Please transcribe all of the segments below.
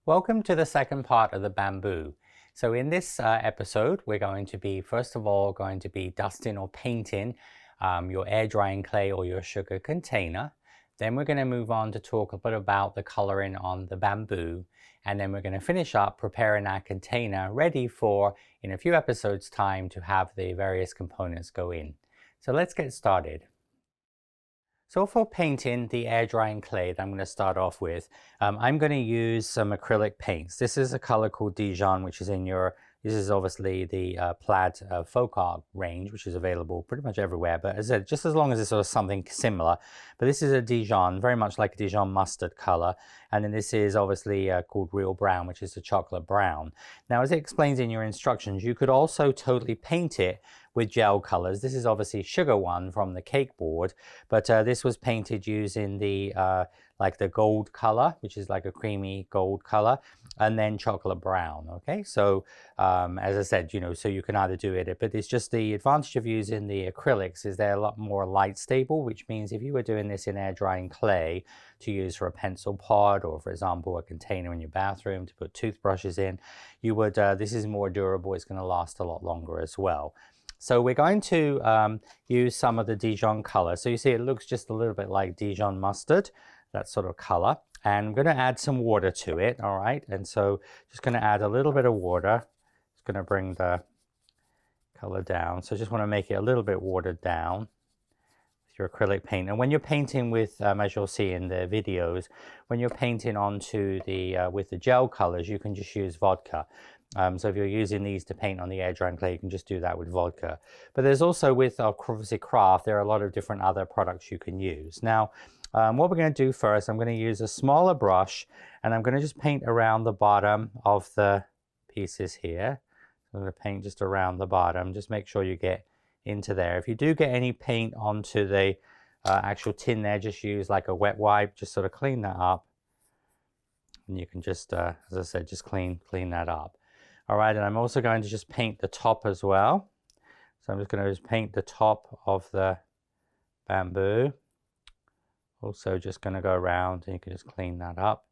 Welcome to the second part of the bamboo. So in this episode, we're going to be, first of all, going to be dusting or painting your air drying clay or your sugar container. Then we're going to move on to talk a bit about the coloring on the bamboo. And then we're going to finish up preparing our container ready for, in a few episodes time, to have the various components go in. So let's get started. So for painting the air drying clay that I'm going to start off with, I'm going to use some acrylic paints. This is a color called Dijon, which is in your, this is obviously the plaid folk art range, which is available pretty much everywhere. But as I said, just as long as it's sort of something similar. But this is a Dijon, very much like a Dijon mustard color. And then this is obviously called real brown, which is a chocolate brown. Now, as it explains in your instructions, you could also totally paint it with gel colors. This is obviously sugar one from the cake board, but this was painted using the like the gold color, which is like a creamy gold color, and then chocolate brown. Okay, so as I said, you know, so you can either do it, but it's just the advantage of using the acrylics is they're a lot more light stable, which means if you were doing this in air drying clay to use for a pencil pot, or for example a container in your bathroom to put toothbrushes in, you would this is more durable. It's going to last a lot longer as well. So we're going to use some of the Dijon color. So you see it looks just a little bit like Dijon mustard, that sort of color. And I'm going to add some water to it, all right? And so just going to add a little bit of water. It's going to bring the color down. So just want to make it a little bit watered down with your acrylic paint. And when you're painting with, as you'll see in the videos, when you're painting onto the, with the gel colors, you can just use vodka. So if you're using these to paint on the air drying clay, you can just do that with vodka. But there's also with obviously craft, there are a lot of different other products you can use. Now, what we're going to do first, I'm going to use a smaller brush and I'm going to just paint around the bottom of the pieces here. I'm going to paint just around the bottom. Just make sure you get into there. If you do get any paint onto the actual tin there, just use like a wet wipe, just sort of clean that up. And you can just, as I said, just clean that up. All right, and I'm also going to just paint the top as well. So I'm just going to just paint the top of the bamboo. Also just going to go around and you can just clean that up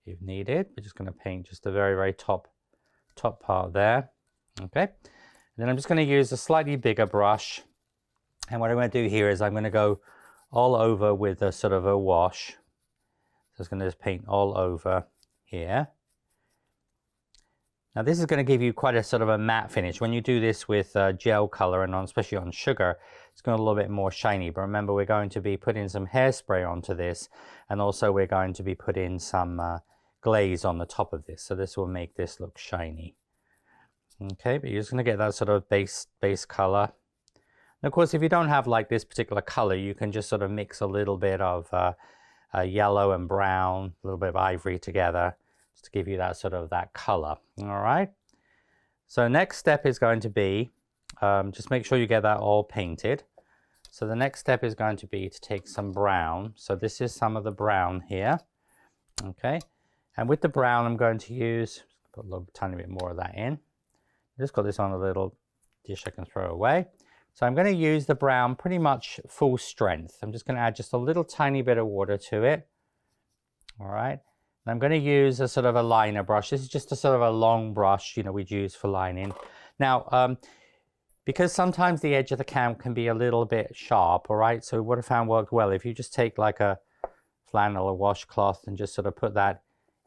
if needed. We're just going to paint just the very top part there. Okay, and then I'm just going to use a slightly bigger brush. And what I'm going to do here is I'm going to go all over with a sort of a wash. So I'm going to just paint all over here. Now this is going to give you quite a sort of a matte finish. When you do this with gel color and especially on sugar, it's going to be a little bit more shiny. But remember, we're going to be putting some hairspray onto this, and also we're going to be putting some glaze on the top of this. So this will make this look shiny. Okay, but you're just going to get that sort of base color. And of course, if you don't have like this particular color, you can just sort of mix a little bit of yellow and brown, a little bit of ivory together, to give you that sort of that color. All right, so next step is going to be just make sure you get that all painted. So the next step is going to be to take some brown. So this is some of the brown here. Okay, and with the brown I'm going to use, put a little tiny bit more of that in. Just got this on a little dish I can throw away. So I'm going to use the brown pretty much full strength. I'm just going to add just a little tiny bit of water to it. All right. I'm going to use a sort of a liner brush. This is just a sort of a long brush, you know, we'd use for lining. Now, because sometimes the edge of the can be a little bit sharp, all right? So what I found worked well, if you just take like a flannel or washcloth and just sort of put that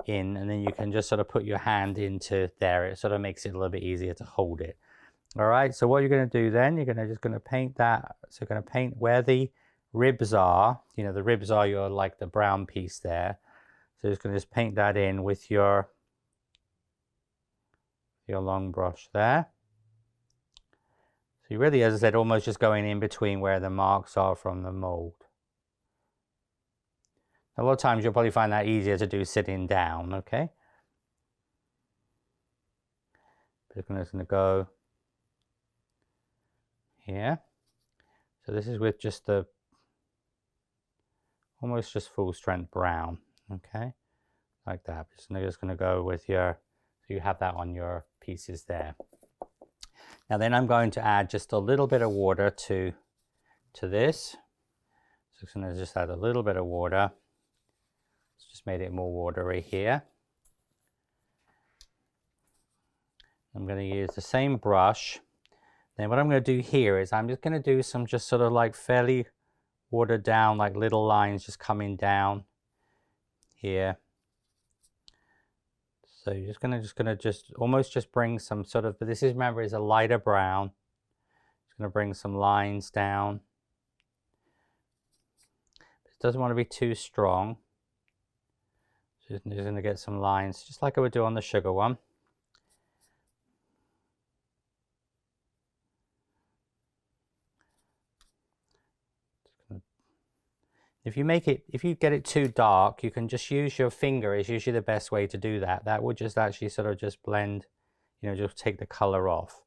in, and then you can just sort of put your hand into there. It sort of makes it a little bit easier to hold it. All right, so what you're going to do then, you're just going to paint that. So you're going to paint where the ribs are. You know, the ribs are your, like the brown piece there. So you're just going to just paint that in with your long brush there. So you really, as I said, almost just going in between where the marks are from the mold. A lot of times you'll probably find that easier to do sitting down, okay? Just going to go here. So this is with just the, almost just full strength brown. Okay, like that. So I'm just going to go with your, so you have that on your pieces there. Now then I'm going to add just a little bit of water to this. So I'm going to just add a little bit of water. It's just made it more watery here. I'm going to use the same brush. Then what I'm going to do here is I'm just going to do some just sort of like fairly watered down, like little lines just coming down here. So you're just gonna almost just bring some sort of, but this is, remember, is a lighter brown. Just gonna bring some lines down. It doesn't want to be too strong. Just gonna get some lines, just like I would do on the sugar one. If you get it too dark, you can just use your finger. Is usually the best way to do that. That would just actually sort of just blend, you know, just take the color off.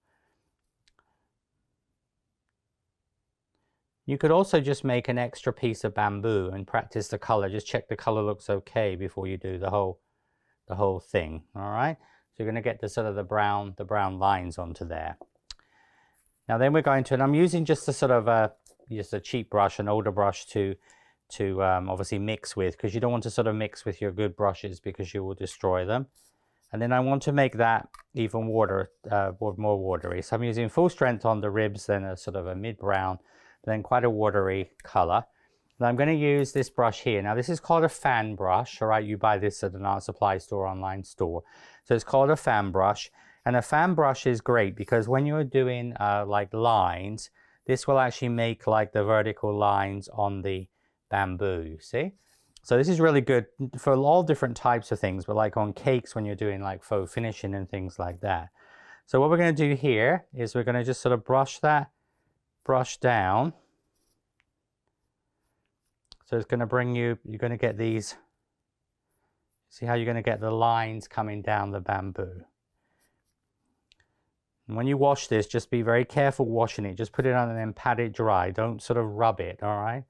You could also just make an extra piece of bamboo and practice the color. Just check the color looks okay before you do the whole thing. All right. So you're going to get the sort of the brown lines onto there. Now then we're going to, and I'm using just a sort of just a cheap brush, an older brush to obviously mix with, because you don't want to sort of mix with your good brushes because you will destroy them. And then I want to make that even more watery. So I'm using full strength on the ribs, then a sort of a mid-brown, then quite a watery color. Now I'm going to use this brush here. Now this is called a fan brush, all right? You buy this at an art supply store, online store. So it's called a fan brush. And a fan brush is great because when you're doing like lines, this will actually make like the vertical lines on the bamboo, you see? So this is really good for all different types of things, but like on cakes when you're doing like faux finishing and things like that. So what we're going to do here is we're going to just sort of brush down. So it's going to bring you're going to get these, see how you're going to get the lines coming down the bamboo. And when you wash this, just be very careful washing it. Just put it on and then pat it dry. Don't sort of rub it, all right?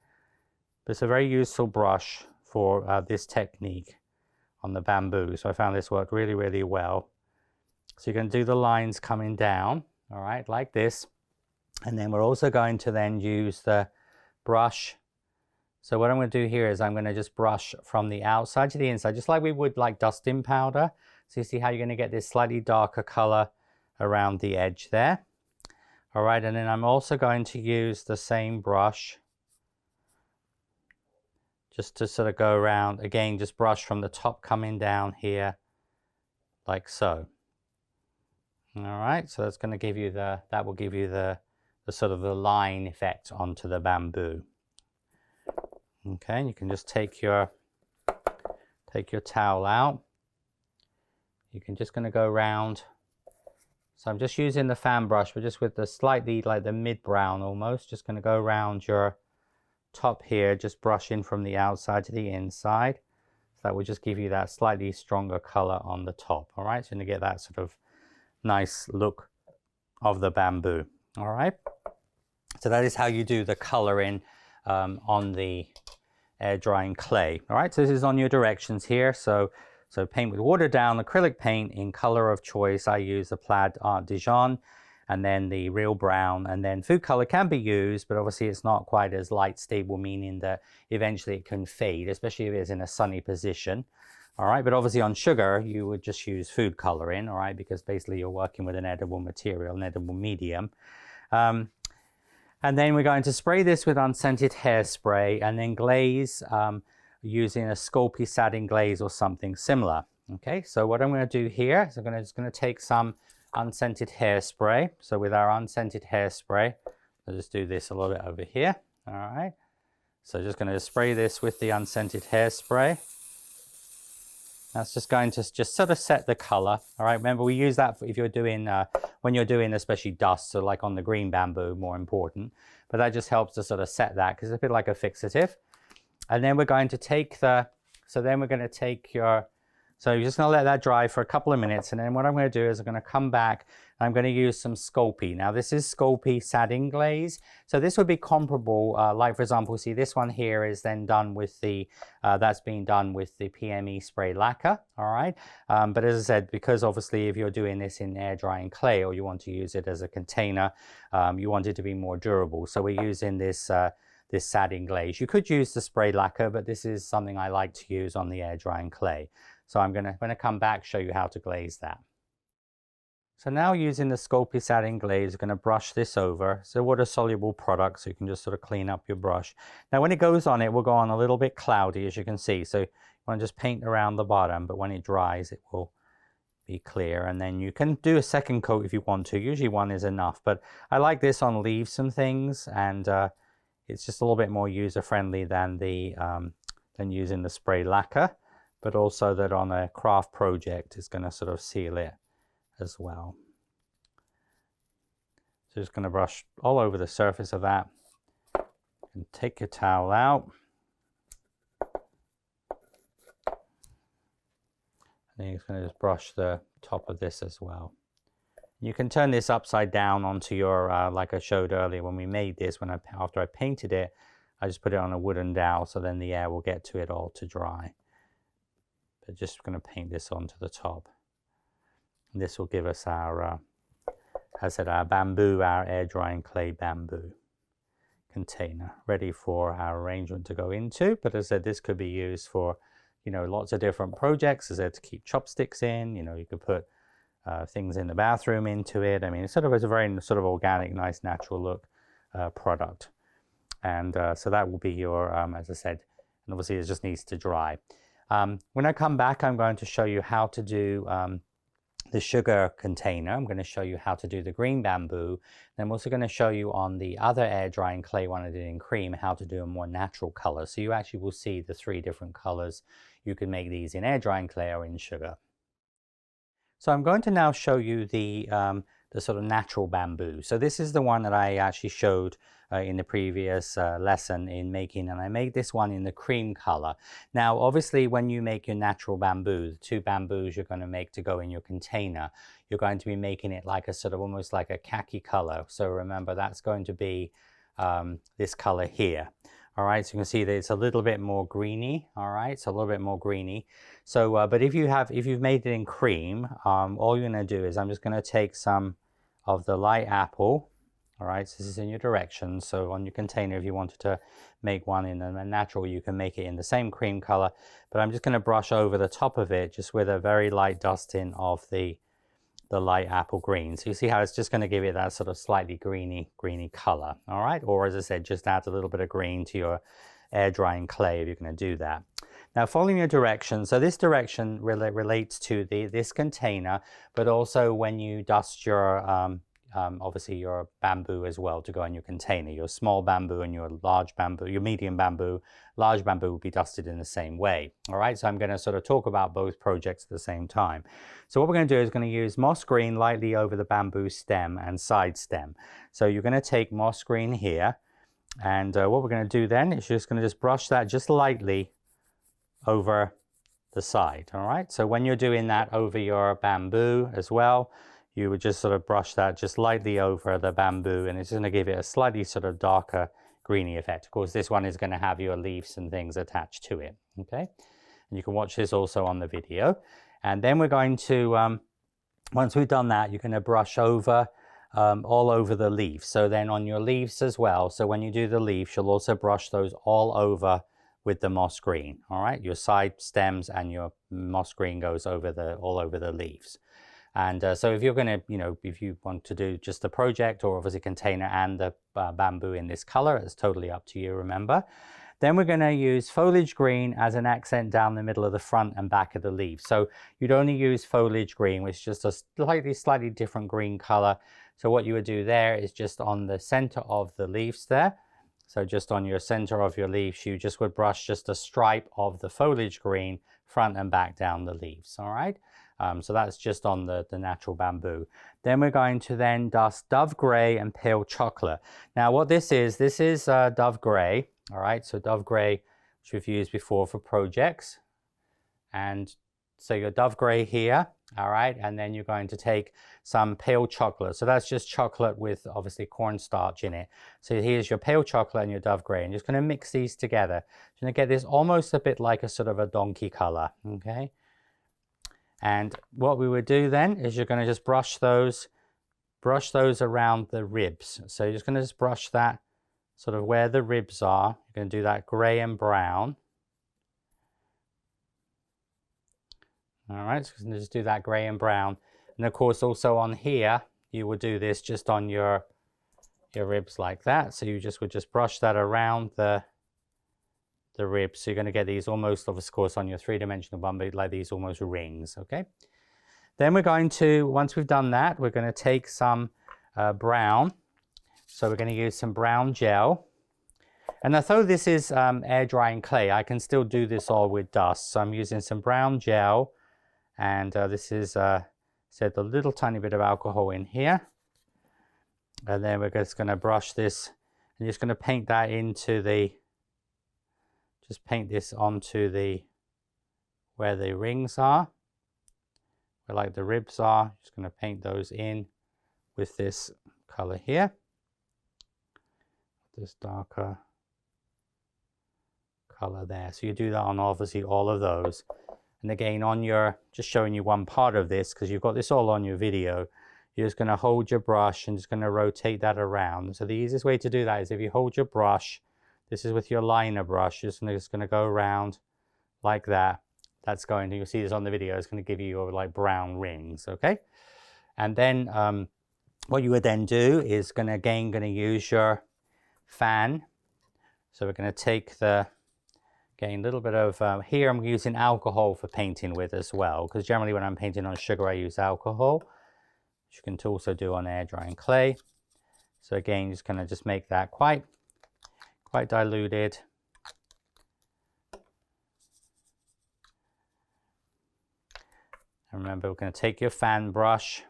But it's a very useful brush for this technique on the bamboo. So I found this worked really, really well. So you're going to do the lines coming down, all right, like this. And then we're also going to then use the brush. So what I'm going to do here is I'm going to just brush from the outside to the inside, just like we would like dusting powder. So you see how you're going to get this slightly darker color around the edge there. All right, and then I'm also going to use the same brush just to sort of go around, again, just brush from the top coming down here, like so. All right, so that's going to give you that will give you the sort of the line effect onto the bamboo. Okay, and you can just take your towel out. You can just going to go around. So I'm just using the fan brush, but just with the slightly like the mid-brown almost, just going to go around your top here, just brush in from the outside to the inside. So that will just give you that slightly stronger color on the top. All right, so you're going to get that sort of nice look of the bamboo. All right, so that is how you do the coloring on the air drying clay. All right, so this is on your directions here. So paint with watered down acrylic paint in color of choice. I use the Plaid Art Dijon, and then the real brown, and then food color can be used, but obviously it's not quite as light stable, meaning that eventually it can fade, especially if it's in a sunny position. All right, but obviously on sugar, you would just use food coloring, all right, because basically you're working with an edible material, an edible medium. And then we're going to spray this with unscented hairspray and then glaze using a Sculpey satin glaze or something similar. Okay, so what I'm going to do here is I'm just going to take some unscented hairspray. So with our unscented hairspray, I'll just do this a little bit over here. All right, so just going to spray this with the unscented hairspray. That's just going to just sort of set the color. All right, remember we use that if you're doing, when you're doing especially dust, so like on the green bamboo, more important. But that just helps to sort of set that because it's a bit like a fixative. And then we're going to take so you're just going to let that dry for a couple of minutes. And then what I'm going to do is I'm going to come back and I'm going to use some Sculpey. Now this is Sculpey satin glaze. So this would be comparable, like for example, see this one here is then done with the, that's being done with the PME spray lacquer, all right? But as I said, because obviously if you're doing this in air drying clay or you want to use it as a container, you want it to be more durable. So we're using this satin glaze. You could use the spray lacquer, but this is something I like to use on the air drying clay. So I'm going to come back, show you how to glaze that. So now using the Sculpey satin glaze, we're going to brush this over. It's a water soluble product, so you can just sort of clean up your brush. Now when it goes on, it will go on a little bit cloudy, as you can see. So you want to just paint around the bottom, but when it dries, it will be clear. And then you can do a second coat if you want to. Usually one is enough, but I like this on leaves and things, and it's just a little bit more user-friendly than using the spray lacquer, but also that on a craft project is going to sort of seal it as well. So just going to brush all over the surface of that, and take your towel out. And you're going to just brush the top of this as well. You can turn this upside down onto your, like I showed earlier when we made this, after I painted it, I just put it on a wooden dowel so then the air will get to it all to dry. But just going to paint this onto the top. And this will give us our, as I said, our bamboo, our air drying clay bamboo container ready for our arrangement to go into. But as I said, this could be used for, you know, lots of different projects. As I said, to keep chopsticks in, you know, you could put things in the bathroom into it. I mean, it's a very sort of organic, nice, natural look product. And so that will be your, as I said, and obviously it just needs to dry. When I come back, I'm going to show you how to do the sugar container. I'm going to show you how to do the green bamboo. And I'm also going to show you on the other air drying clay one I did in cream, how to do a more natural color. So you actually will see the 3 different colors. You can make these in air drying clay or in sugar. So I'm going to now show you the sort of natural bamboo. So this is the one that I actually showed in the previous lesson in making, and I made this one in the cream color. Now obviously when you make your natural bamboo, the 2 bamboos you're going to make to go in your container, you're going to be making it like a sort of almost like a khaki color. So remember, that's going to be this color here. All right, so you can see that it's a little bit more greeny. All right, it's a little bit more greeny. So but if you've made it in cream, all you're going to do is I'm just going to take some of the light apple. All right, so this is in your directions. So on your container, if you wanted to make one in a natural, you can make it in the same cream color. But I'm just going to brush over the top of it just with a very light dusting of the light apple green. So you see how it's just going to give it that sort of slightly greeny color. All right, or as I said, just add a little bit of green to your air drying clay if you're going to do that. Now following your directions, so this direction relates to this container, but also when you dust your obviously your bamboo as well to go in your container. Your small bamboo and your large bamboo, your medium bamboo, large bamboo will be dusted in the same way. All right, so I'm going to sort of talk about both projects at the same time. So what we're going to do is going to use moss green lightly over the bamboo stem and side stem. So you're going to take moss green here, and what we're going to do then is just going to brush that just lightly over the side. All right, so when you're doing that over your bamboo as well, you would just sort of brush that just lightly over the bamboo, and it's going to give it a slightly sort of darker greeny effect. Of course, this one is going to have your leaves and things attached to it. Okay, and you can watch this also on the video. And then we're going to, once we've done that, you're going to brush over all over the leaf. So then on your leaves as well, so when you do the leaves, you'll also brush those all over with the moss green. All right, your side stems and your moss green goes over all over the leaves. And so if you're going to, you know, if you want to do just the project or obviously container and the bamboo in this color, it's totally up to you, remember. Then we're going to use foliage green as an accent down the middle of the front and back of the leaf. So you'd only use foliage green, which is just a slightly different green color. So what you would do there is just on the center of the leaves there. So just on your center of your leaves, you just would brush just a stripe of the foliage green front and back down the leaves. All right. So that's just on the natural bamboo. Then we're going to then dust Dove Gray and Pale Chocolate. Now what this is Dove Gray. All right, so Dove Gray, which we've used before for projects. And so your Dove Gray here, all right, and then you're going to take some Pale Chocolate. So that's just chocolate with obviously cornstarch in it. So here's your Pale Chocolate and your Dove Gray, and just going to mix these together. You're going to get this almost a bit like a sort of a donkey color, okay? And what we would do then is you're going to just brush those around the ribs. So you're just going to just brush that sort of where the ribs are. You're going to do that gray and brown. All right, so we're going to just do that gray and brown. And And of course also on here, you would do this just on your ribs like that. So you would just brush that around the ribs. So you're going to get these almost, of course, on your three-dimensional bamboo, like these almost rings, okay? Then we're going to, once we've done that, we're going to take some brown. So we're going to use some brown gel. And although this is air drying clay, I can still do this all with dust. So I'm using some brown gel, and this is said a little tiny bit of alcohol in here. And then we're just going to brush this and just going to paint that into the, just paint this onto the, where the rings are, where like the ribs are. Just going to paint those in with this color here, this darker color there. So you do that on obviously all of those. And again, on your, just showing you one part of this, because you've got this all on your video, you're just going to hold your brush and just going to rotate that around. So the easiest way to do that is if you hold your brush, this is with your liner brush, you're just going to go around like that. That's going to, you'll see this on the video, it's going to give you your like brown rings, okay? And then what you would then do is going to use your fan. So we're going to take the, again, a little bit of, here I'm using alcohol for painting with as well, because generally when I'm painting on sugar I use alcohol, which you can also do on air drying clay. So again, just kind of just make that quite diluted. And remember, we're going to take your fan brush.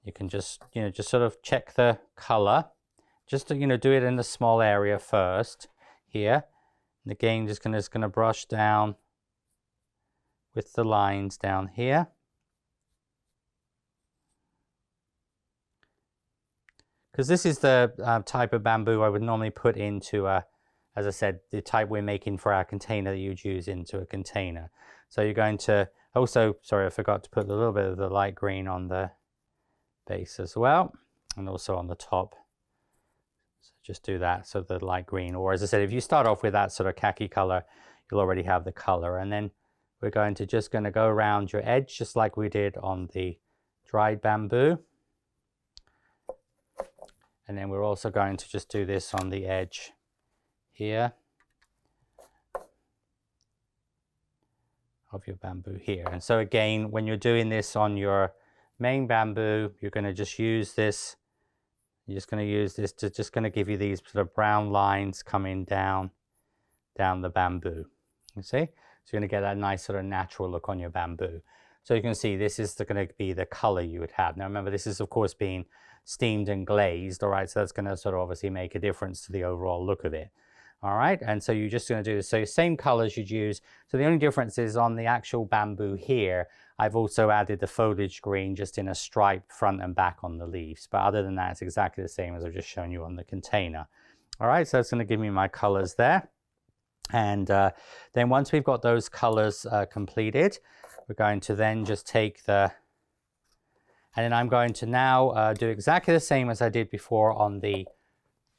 You can just, just sort of check the color. Just to, do it in the small area first here. And again, just going to brush down with the lines down here. Because this is the type of bamboo I would normally put into as I said, the type we're making for our container that you'd use into a container. So you're going to also, sorry, I forgot to put a little bit of the light green on the base as well, and also on the top. So just do that, so the light green, or as I said, if you start off with that sort of khaki color, you'll already have the color. And then we're going to go around your edge, just like we did on the dried bamboo. And then we're also going to just do this on the edge here of your bamboo here. And so again, when you're doing this on your main bamboo, you're going to just use this. You're just going to use this to just going to give you these sort of brown lines coming down the bamboo. You see? So you're going to get that nice sort of natural look on your bamboo. So you can see this is going to be the color you would have. Now remember, this is of course being steamed and glazed, all right? So that's going to sort of obviously make a difference to the overall look of it. All right, and so you're just going to do this. So same colors you'd use. So the only difference is on the actual bamboo here, I've also added the foliage green just in a stripe front and back on the leaves. But other than that, it's exactly the same as I've just shown you on the container. All right, so it's going to give me my colors there. And then once we've got those colors completed, we're going to then just take the, and then I'm going to now do exactly the same as I did before on the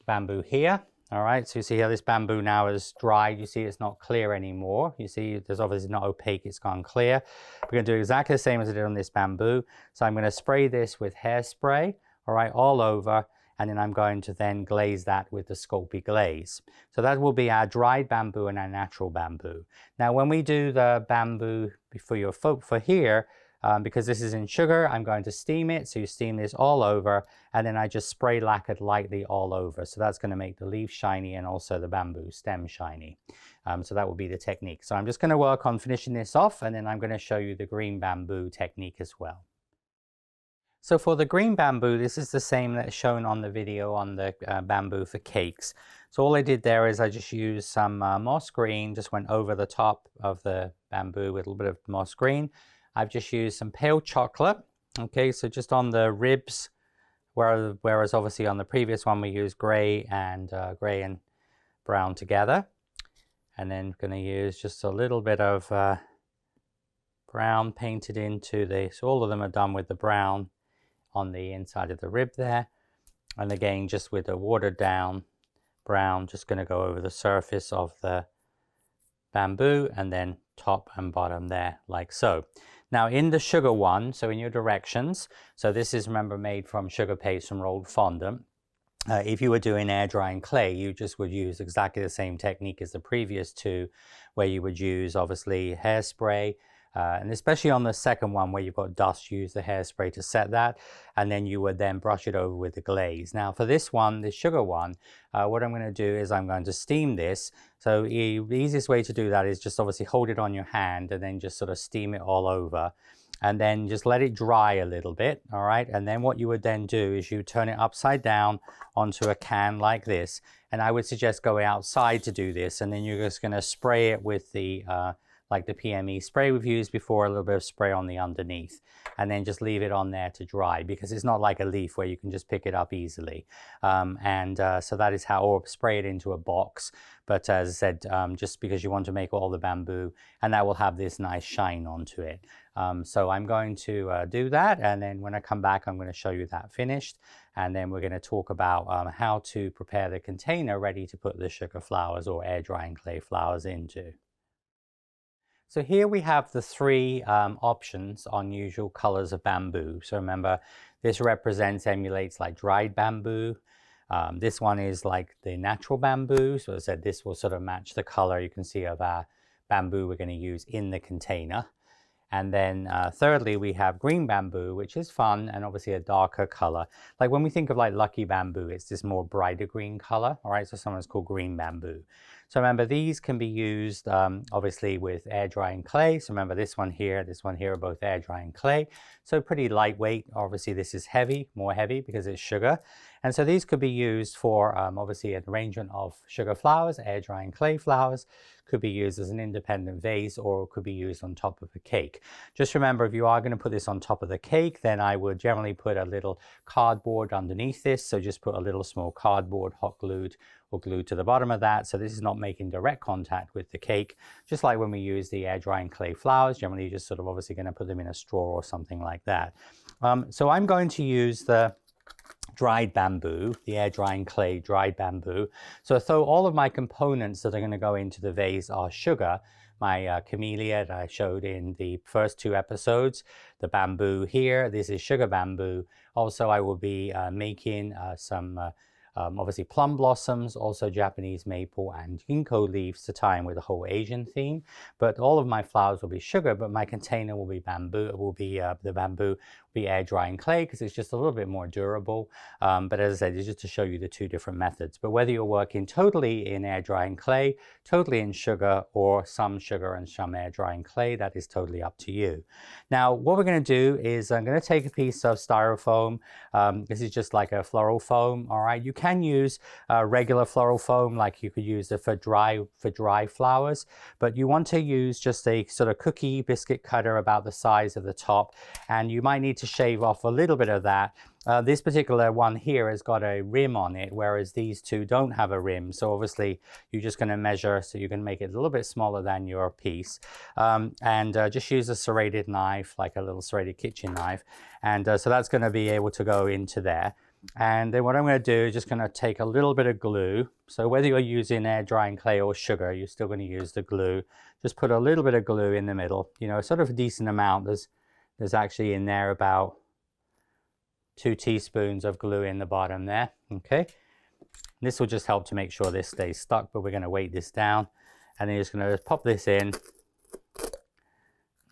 bamboo here. All right, so you see how this bamboo now is dried. You see it's not clear anymore. You see there's obviously not opaque, it's gone clear. We're going to do exactly the same as I did on this bamboo. So I'm going to spray this with hairspray, all right, all over. And then I'm going to then glaze that with the Sculpey glaze. So that will be our dried bamboo and our natural bamboo. Now when we do the bamboo for here, because this is in sugar, I'm going to steam it. So you steam this all over, and then I just spray lacquered lightly all over. So that's going to make the leaf shiny and also the bamboo stem shiny. So that will be the technique. So I'm just going to work on finishing this off, and then I'm going to show you the green bamboo technique as well. So for the green bamboo, this is the same that's shown on the video on the bamboo for cakes. So all I did there is I just used some moss green, just went over the top of the bamboo with a little bit of moss green. I've just used some pale chocolate, okay, so just on the ribs, whereas obviously on the previous one we used gray and brown together. And then going to use just a little bit of brown painted into the, so all of them are done with the brown on the inside of the rib there. And again, just with a watered down brown, just going to go over the surface of the bamboo and then top and bottom there, like so. Now in the sugar one, so in your directions, so this is, remember, made from sugar paste from rolled fondant. If you were doing air drying clay, you just would use exactly the same technique as the previous two, where you would use obviously hairspray, and especially on the second one where you've got dust, use the hairspray to set that, and then you would then brush it over with the glaze. Now for this one, the sugar one, what I'm going to do is I'm going to steam this. So the easiest way to do that is just obviously hold it on your hand and then just sort of steam it all over. And then just let it dry a little bit, all right? And then what you would then do is you turn it upside down onto a can like this. And I would suggest going outside to do this. And then you're just gonna spray it with the, like the PME spray we've used before, a little bit of spray on the underneath. And then just leave it on there to dry, because it's not like a leaf where you can just pick it up easily. So that is how, or spray it into a box. But as I said, just because you want to make all the bamboo, and that will have this nice shine onto it. So I'm going to do that, and then when I come back, I'm going to show you that finished, and then we're going to talk about how to prepare the container ready to put the sugar flowers or air drying clay flowers into. So here we have the three options on usual colors of bamboo. So remember, this emulates like dried bamboo. This one is like the natural bamboo. So as I said, this will sort of match the color you can see of our bamboo we're going to use in the container. And then thirdly, we have green bamboo, which is fun and obviously a darker color. Like when we think of like lucky bamboo, it's this more brighter green color. All right, so sometimes called green bamboo. So remember, these can be used obviously with air drying clay. So remember, this one here are both air drying clay. So pretty lightweight. Obviously this is heavy, more heavy because it's sugar. And so these could be used for obviously an arrangement of sugar flowers, air drying clay flowers. Could be used as an independent vase, or could be used on top of a cake. Just remember, if you are going to put this on top of the cake, then I would generally put a little cardboard underneath this. So just put a little small cardboard hot glued or glued to the bottom of that. So this is not making direct contact with the cake. Just like when we use the air drying clay flowers, generally you're just sort of obviously going to put them in a straw or something like that. So I'm going to use the dried bamboo, the air drying clay dried bamboo. So all of my components that are going to go into the vase are sugar. My camellia that I showed in the first two episodes, the bamboo here, this is sugar bamboo. Also, I will be making some obviously plum blossoms, also Japanese maple and ginkgo leaves to tie in with the whole Asian theme. But all of my flowers will be sugar, but my container will be bamboo. It will be the bamboo will be air drying clay because it's just a little bit more durable. But as I said, it's just to show you the two different methods. But whether you're working totally in air drying clay, totally in sugar, or some sugar and some air drying clay, that is totally up to you. Now, what we're going to do is I'm going to take a piece of styrofoam. This is just like a floral foam. All right, you can use regular floral foam, like you could use it for dry flowers, but you want to use just a sort of cookie biscuit cutter about the size of the top, and you might need to shave off a little bit of that. This particular one here has got a rim on it, whereas these two don't have a rim. So obviously you're just going to measure, so you can make it a little bit smaller than your piece. Just use a serrated knife, like a little serrated kitchen knife. And so that's going to be able to go into there. And then what I'm going to do is just going to take a little bit of glue. So whether you're using air drying clay or sugar, you're still going to use the glue. Just put a little bit of glue in the middle, you know, sort of a decent amount. There's actually in there about 2 teaspoons of glue in the bottom there. Okay. This will just help to make sure this stays stuck, but we're going to weight this down. And then you're just going to pop this in.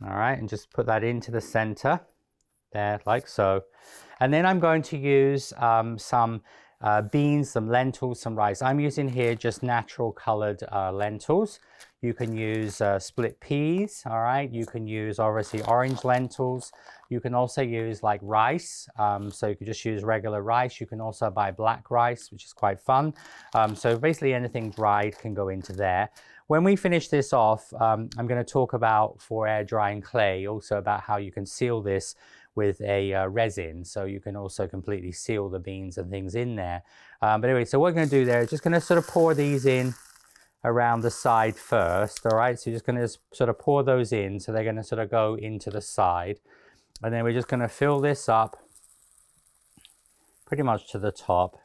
All right. And just put that into the center there, like so. And then I'm going to use some beans, some lentils, some rice. I'm using here just natural colored lentils. You can use split peas, all right? You can use obviously orange lentils. You can also use like rice. So you could just use regular rice. You can also buy black rice, which is quite fun. So basically anything dried can go into there. When we finish this off, I'm going to talk about, for air drying clay, also about how you can seal this with a resin, so you can also completely seal the beans and things in there. But anyway, so what we're going to do there is just going to sort of pour these in around the side first, all right? So you're just going to sort of pour those in, so they're going to sort of go into the side. And then we're just going to fill this up pretty much to the top,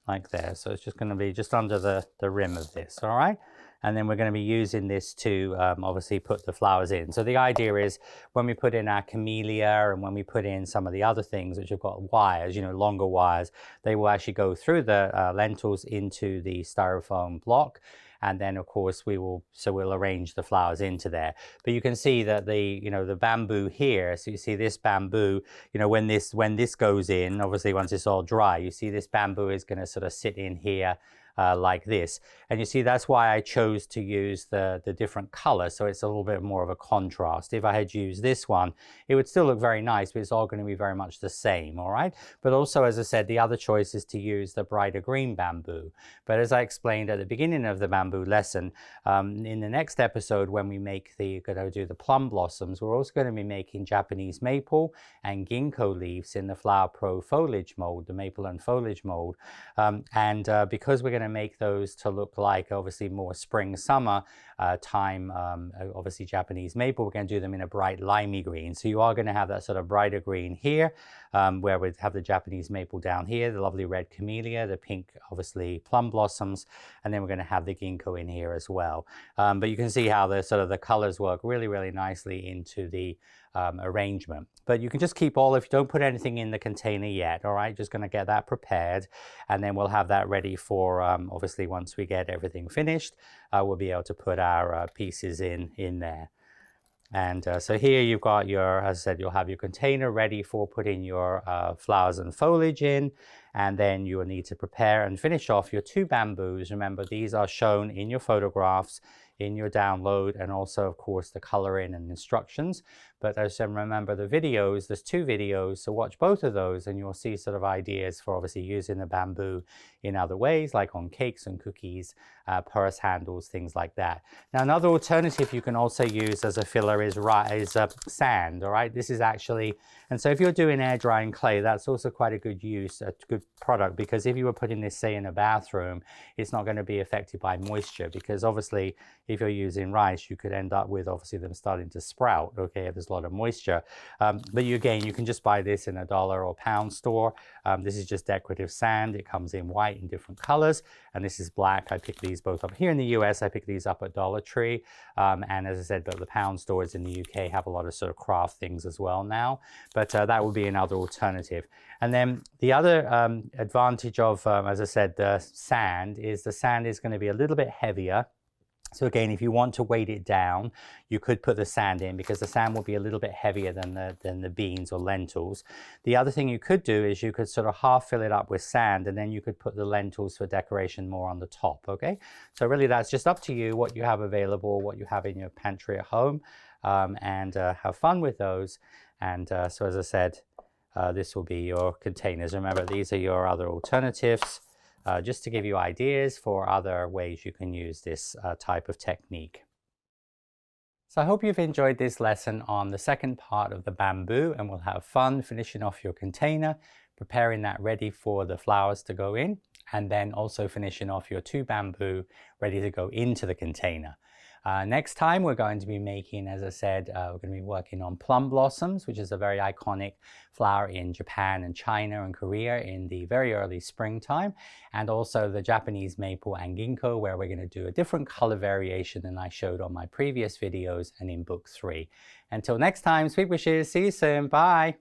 like there. So it's just going to be just under the rim of this, all right? and then we're going to be using this to obviously put the flowers in. So the idea is when we put in our camellia and when we put in some of the other things which have got wires, you know, longer wires, they will actually go through the lentils into the styrofoam block. And then of course we'll arrange the flowers into there. But you can see that the bamboo here, so you see this bamboo, you know, when this goes in, obviously once it's all dry, you see this bamboo is going to sort of sit in here like this. And you see that's why I chose to use the different colors, so it's a little bit more of a contrast. If I had used this one, it would still look very nice, but it's all going to be very much the same, all right? But also, as I said, the other choice is to use the brighter green bamboo. But as I explained at the beginning of the bamboo lesson, in the next episode when we make going to do the plum blossoms, we're also going to be making Japanese maple and ginkgo leaves in the Flower Pro foliage mold, the maple and foliage mold. Because we're going to make those to look like obviously more spring summer time, obviously Japanese maple, we're going to do them in a bright limey green. So you are going to have that sort of brighter green here, where we have the Japanese maple down here, the lovely red camellia, the pink obviously plum blossoms, and then we're going to have the ginkgo in here as well. But you can see how the colors work really, really nicely into the arrangement. But you can just keep if you don't put anything in the container yet, all right, just going to get that prepared, and then we'll have that ready for obviously once we get everything finished, we'll be able to put our pieces in there. And so here you've got as I said, you'll have your container ready for putting your flowers and foliage in, and then you will need to prepare and finish off your 2 bamboos. Remember, these are shown in your photographs, in your download, and also of course the coloring and instructions. But as I said, remember the videos, there's 2 videos, so watch both of those and you'll see sort of ideas for obviously using the bamboo in other ways, like on cakes and cookies, purse handles, things like that. Now another alternative you can also use as a filler is sand, all right? This is actually, and so if you're doing air drying clay, that's also quite a good use, a good product, because if you were putting this, say, in a bathroom, it's not going to be affected by moisture, because obviously if you're using rice, you could end up with obviously them starting to sprout, okay, if there's a lot of moisture. But you can just buy this in a $1 or pound store. This is just decorative sand. It comes in white in different colors, and this is black. I picked these both up here in the US. I picked these up at Dollar Tree, and as I said, but the pound stores in the UK have a lot of sort of craft things as well now. But that would be another alternative. And then the other advantage of, as I said, the sand is going to be a little bit heavier. So again, if you want to weight it down, you could put the sand in, because the sand will be a little bit heavier than the beans or lentils. The other thing you could do is you could sort of half fill it up with sand, and then you could put the lentils for decoration more on the top, okay? So really that's just up to you, what you have available, what you have in your pantry at home, and have fun with those. And so as I said, this will be your containers. Remember, these are your other alternatives. Just to give you ideas for other ways you can use this type of technique. So I hope you've enjoyed this lesson on the second part of the bamboo, and we'll have fun finishing off your container, preparing that ready for the flowers to go in, and then also finishing off your 2 bamboo ready to go into the container. Next time we're going to be making, as I said, we're going to be working on plum blossoms, which is a very iconic flower in Japan and China and Korea in the very early springtime, and also the Japanese maple and ginkgo, where we're going to do a different color variation than I showed on my previous videos and in book 3. Until next time, sweet wishes, see you soon, bye!